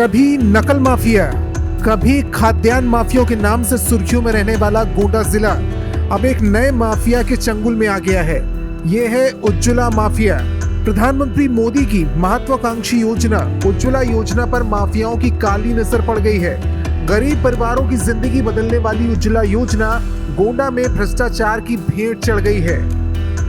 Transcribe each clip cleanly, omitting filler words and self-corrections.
कभी नकल माफिया, कभी खाद्यान्न माफियाओं के नाम से सुर्खियों में रहने वाला गोंडा जिला अब एक नए माफिया के चंगुल में आ गया है। ये है उज्ज्वला माफिया। प्रधानमंत्री मोदी की महत्वाकांक्षी योजना उज्ज्वला योजना पर माफियाओं की काली नजर पड़ गई है। गरीब परिवारों की जिंदगी बदलने वाली उज्ज्वला योजना गोंडा में भ्रष्टाचार की भेंट चढ़ गई है।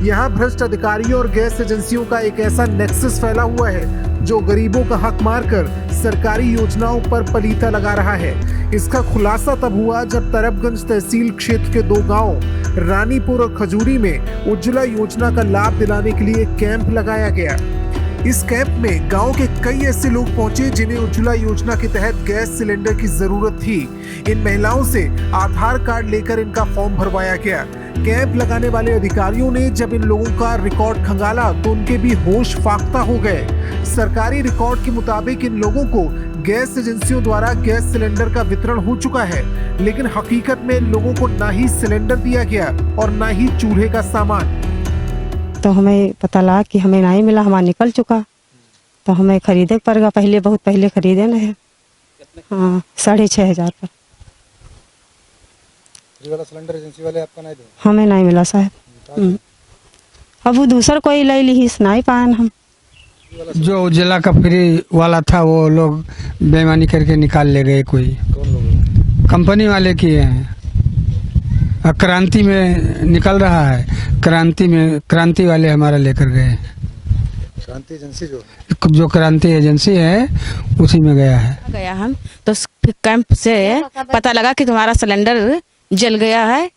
यहाँ भ्रष्ट अधिकारियों और गैस एजेंसियों का एक ऐसा नेक्सस फैला हुआ है जो गरीबों का हक मारकर सरकारी योजनाओं पर पलीता लगा रहा है। इसका खुलासा तब हुआ जब तरबगंज तहसील क्षेत्र के 2 गांव रानीपुर और खजूरी में उज्ज्वला योजना का लाभ दिलाने के लिए कैंप लगाया गया। इस कैंप में गांव के कई ऐसे लोग पहुंचे जिन्हें उज्ज्वला योजना के तहत गैस सिलेंडर की जरूरत थी। इन महिलाओं से आधार कार्ड लेकर इनका फॉर्म भरवाया गया। कैंप लगाने वाले अधिकारियों ने जब इन लोगों का रिकॉर्ड खंगाला तो उनके भी होश फाख्ता हो गए। सरकारी रिकॉर्ड के मुताबिक इन लोगों को गैस एजेंसियों द्वारा गैस सिलेंडर का वितरण हो चुका है, लेकिन हकीकत में इन लोगों को ना ही सिलेंडर दिया गया और ना ही चूल्हे का सामान। तो हमें पता लगा कि हमें नहीं मिला, हमारा निकल चुका, तो हमें खरीदे पड़ेगा। पहले बहुत पहले खरीदे ना है, हाँ 6,500 पर। वाला सिलेंडर एजेंसी वाले आपका नहीं दे? हमें नहीं मिला साहब। अब वो दूसरा कोई ले ली, नहीं पाए हम। जो उज्ज्वला का फ्री वाला था वो लोग बेईमानी करके निकाल ले गए। कोई कौन लोग? कंपनी वाले किए हैं। क्रांति में निकल रहा है, क्रांति वाले हमारा लेकर गए। क्रांति एजेंसी जो क्रांति एजेंसी है उसी में गया हम तो कैंप से पता लगा कि तुम्हारा सिलेंडर जल गया है,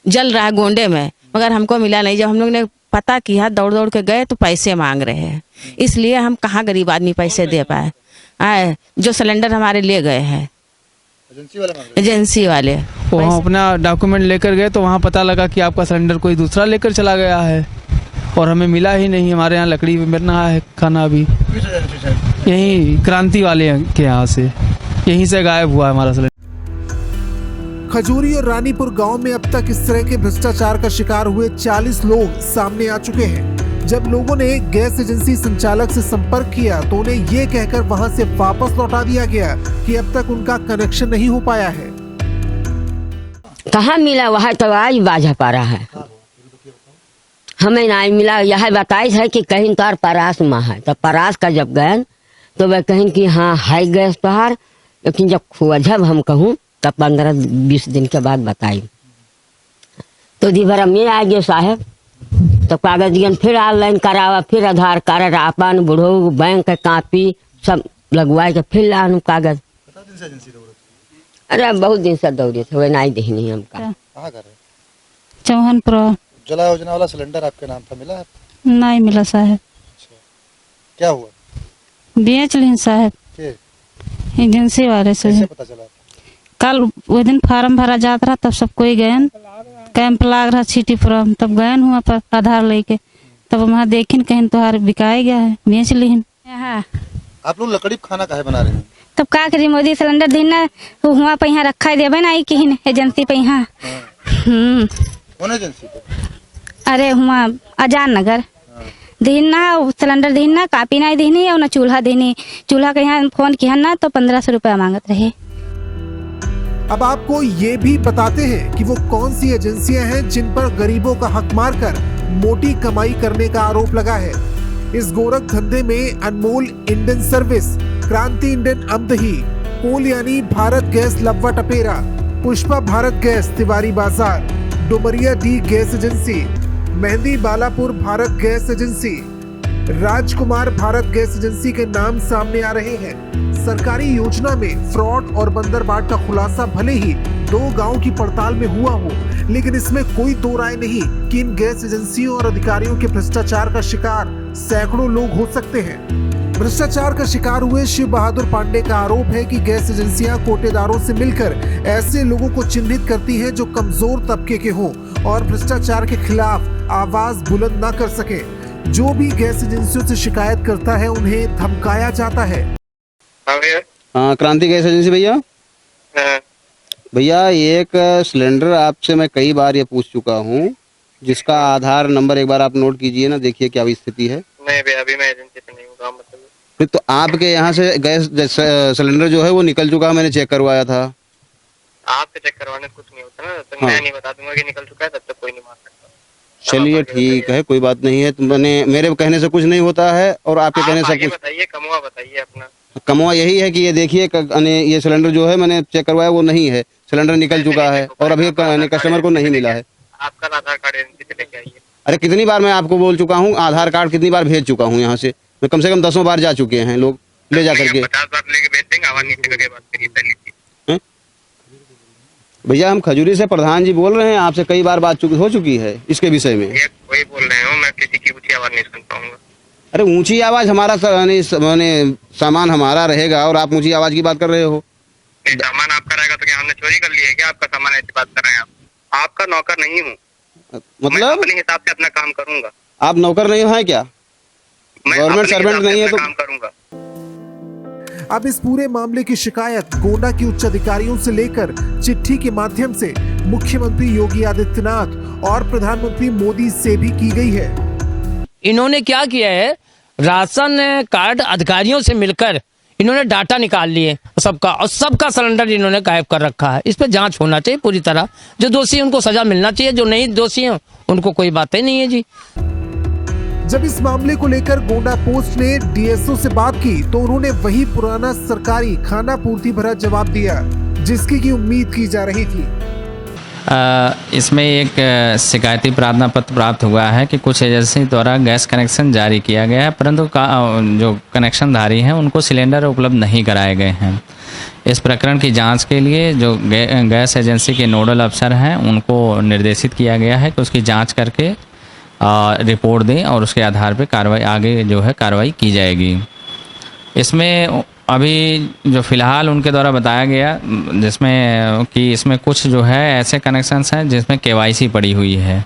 जल रहा है गोंडे में, मगर हमको मिला नहीं। जब हम लोग ने पता किया, दौड़ दौड़ के गए तो पैसे मांग रहे हैं, इसलिए हम कहाँ गरीब आदमी पैसे दे पाए। जो सिलेंडर हमारे ले गए हैं एजेंसी वाले, वहाँ अपना डॉक्यूमेंट लेकर गए तो वहाँ पता लगा कि आपका सिलेंडर कोई दूसरा लेकर चला गया है और हमें मिला ही नहीं। हमारे यहाँ लकड़ी में मिलना है खाना भी, यही क्रांति वाले के यहाँ से, यहीं से गायब हुआ हमारा सिलेंडर। खजूरी और रानीपुर गांव में अब तक इस तरह के भ्रष्टाचार का शिकार हुए 40 लोग सामने आ चुके हैं। जब लोगों ने गैस एजेंसी संचालक से संपर्क किया तो उन्हें ये कहकर वहां से वापस लौटा दिया गया कि अब तक उनका कनेक्शन नहीं हो पाया है। कहाँ मिला वह तो आज बाजा पा रहा है, हमें नहीं मिला। यह बताई है कि कहीं तार परास में है, तो परास का जब गए तो वह कहीं कि हाँ है गैस तोहार, लेकिन जब हम कहूँ तब 15-20 दिन के बाद बताई तो दी भर में आ गए साहब। तो कागज दियन फिर ऑनलाइन करावा, फिर आधार कार्ड अपन बुढ़ो बैंक का कापी सब लगवाए के फिर लानू कागज। अरे बहुत दिन से दौड़े थे, वे नहीं देखनी हमका। चौहानपुर। उज्ज्वला योजना वाला सिलेंडर आपके नाम पर मिला है? नहीं मिला साहब। क्या हुआ? बेच ली साहब एजेंसी वाले से। कैसे पता चला? कल वो दिन फार्म भरा जाता रहा, तब सब कोई गए, कैंप लाग रहा सिटी फॉर्म, तब गए हुआ पर आधार लेके, तब वहाँ देखिन कहीं तोहार बिकाए गया है, बेच ली। आप लोग लकड़ी खाना काहे बना रहे हैं? तब का करी, मोदी सिलेंडर दिन हुआ पे यहाँ रखा देवे ना कहीं एजेंसी पे यहाँ। कौन एजेंसी पे? अरे हुआ आजान नगर दिन ना सिलेंडर दिन ना कापी नहीं देनी और ना चूल्हा देनी। चूल्हा के यहाँ फोन किया ना तो 1500 रुपया मांगत रहे। अब आपको ये भी बताते हैं कि वो कौन सी एजेंसियां हैं जिन पर गरीबों का हक मारकर मोटी कमाई करने का आरोप लगा है। इस गोरख धंधे में Anmol Indian service, Kranti Indian Amdahi, Kol यानी Bharat gas Lawwa Tapera, Pushpa Bharat gas Tiwari Bazar, Dumaria D gas agency, Mehndi Balapur Bharat gas agency, Rajkumar Bharat gas agency के नाम सामने आ रहे हैं। सरकारी योजना में फ्रॉड और बंदरबाट का खुलासा भले ही 2 गांव की पड़ताल में हुआ हो, लेकिन इसमें कोई दो राय नहीं कि इन गैस एजेंसियों और अधिकारियों के भ्रष्टाचार का शिकार सैकड़ों लोग हो सकते हैं। भ्रष्टाचार का शिकार हुए शिव बहादुर पांडे का आरोप है कि गैस एजेंसियां कोटेदारों से मिलकर ऐसे लोगों को चिन्हित करती हैं जो कमजोर तबके के हों और भ्रष्टाचार के खिलाफ आवाज बुलंद न कर सके। जो भी गैस एजेंसियों से शिकायत करता है उन्हें धमकाया जाता है। हाँ, क्रांति गैस एजेंसी भैया। भैया एक सिलेंडर आपसे मैं कई बार ये पूछ चुका हूँ, जिसका आधार नंबर एक बार आप नोट कीजिए ना, देखिए क्या स्थिति है। नहीं भैया, अभी मैं एजेंसी पे नहीं हूँ। फिर तो आपके यहाँ से गैस सिलेंडर जो है वो निकल चुका है, मैंने चेक करवाया था। आपके चेक करवाने से कुछ नहीं होता ना, तो हाँ। मैं नहीं बता दूंगा कि निकल चुका है, तब तक कोई नहीं मार सकता। चलिए ठीक है, कोई बात नहीं है। तो मैंने मेरे कहने से कुछ नहीं होता है और आपके कहने से आगे कुछ। बताइए, कमुआ बताइए अपना। कमुआ यही है कि ये देखिए ये सिलेंडर जो है मैंने चेक करवाया वो नहीं है, सिलेंडर निकल चुका है और अभी कस्टमर को नहीं मिला है। आपका आधार कार्ड एजेंसी से लेके आइए। अरे कितनी बार मैं आपको बोल चुका हूँ, आधार कार्ड कितनी बार भेज चुका हूँ यहाँ से, मैं कम से कम 10 बार जा चुके हैं लोग ले जा करके। 50 बार लेके भेज देंगे, आवाज नीचे करके बात करिए पहले की। भैया हम खजूरी से प्रधान जी बोल रहे हैं, आपसे कई बार बात हो चुकी है इसके विषय में। ये वही बोल रहे हो, मैं किसी की ऊंची आवाज नहीं सुन पाऊंगा। अरे ऊंची आवाज हमारा सामान हमारा रहेगा और आप ऊंची आवाज की बात कर रहे हो। नहीं, सामान आपका रहेगा तो क्या हमने चोरी कर लिया है क्या? आपका सामान ऐसी बात कर रहे हैं आप? आपका नौकर नहीं हूँ, मैं मतलब अपने हिसाब से अपना काम करूंगा। आप नौकर नहीं हैं क्या? मैं गवर्नमेंट अपने सर्वेंट हिसाब से नहीं है अपना तो काम करूंगा। अब इस पूरे मामले की शिकायत गोंडा के उच्च अधिकारियों से लेकर चिट्ठी के माध्यम से मुख्यमंत्री योगी आदित्यनाथ और प्रधानमंत्री मोदी से भी की गई है। इन्होंने क्या किया है, राशन कार्ड अधिकारियों से मिलकर इन्होंने डाटा निकाल लिए सबका, और सबका सिलेंडर इन्होंने गायब कर रखा है। इस पर जांच होना चाहिए पूरी तरह। जो दोषी है उनको सजा मिलना चाहिए, जो नहीं दोषी है उनको कोई बात ही नहीं है जी। जब इस मामले को लेकर गोंडा पोस्ट ने डीएसओ से बात की तो उन्होंने वही पुराना सरकारी खाना पूर्ति भरा जवाब दिया जिसकी की उम्मीद की जा रही थी। इसमें एक शिकायती प्रार्थना पत्र प्राप्त हुआ है कि कुछ एजेंसी द्वारा गैस कनेक्शन जारी किया गया है, परंतु जो कनेक्शनधारी हैं उनको सिलेंडर उपलब्ध नहीं कराए गए हैं। इस प्रकरण की जांच के लिए जो गैस एजेंसी के नोडल अफसर हैं उनको निर्देशित किया गया है कि उसकी जांच करके रिपोर्ट दें और उसके आधार पर आगे जो है कार्रवाई की जाएगी। इसमें अभी जो फ़िलहाल उनके द्वारा बताया गया जिसमें कि इसमें कुछ जो है ऐसे कनेक्शंस हैं जिसमें केवाईसी पड़ी हुई है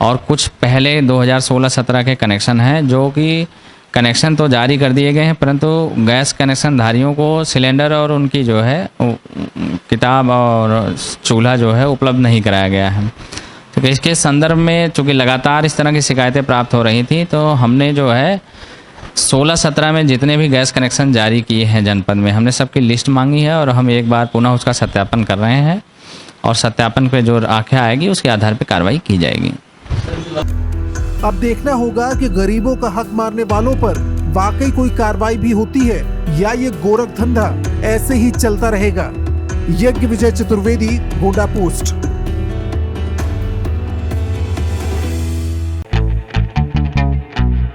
और कुछ पहले 2016-17 के कनेक्शन हैं जो कि कनेक्शन तो जारी कर दिए गए हैं, परंतु गैस कनेक्शन धारियों को सिलेंडर और उनकी जो है किताब और चूल्हा जो है उपलब्ध नहीं कराया गया है। तो इसके संदर्भ में चूँकि लगातार इस तरह की शिकायतें प्राप्त हो रही थी तो हमने जो है 16-17 में जितने भी गैस कनेक्शन जारी किए हैं जनपद में, हमने सबकी लिस्ट मांगी है और हम एक बार पुनः उसका सत्यापन कर रहे हैं और सत्यापन पे जो आंखें आएगी उसके आधार पे कार्रवाई की जाएगी। अब देखना होगा कि गरीबों का हक मारने वालों पर वाकई कोई कार्रवाई भी होती है या ये गोरख धंधा ऐसे ही चलता रहेगा। यज्ञ विजय चतुर्वेदी, गोंडा पोस्ट।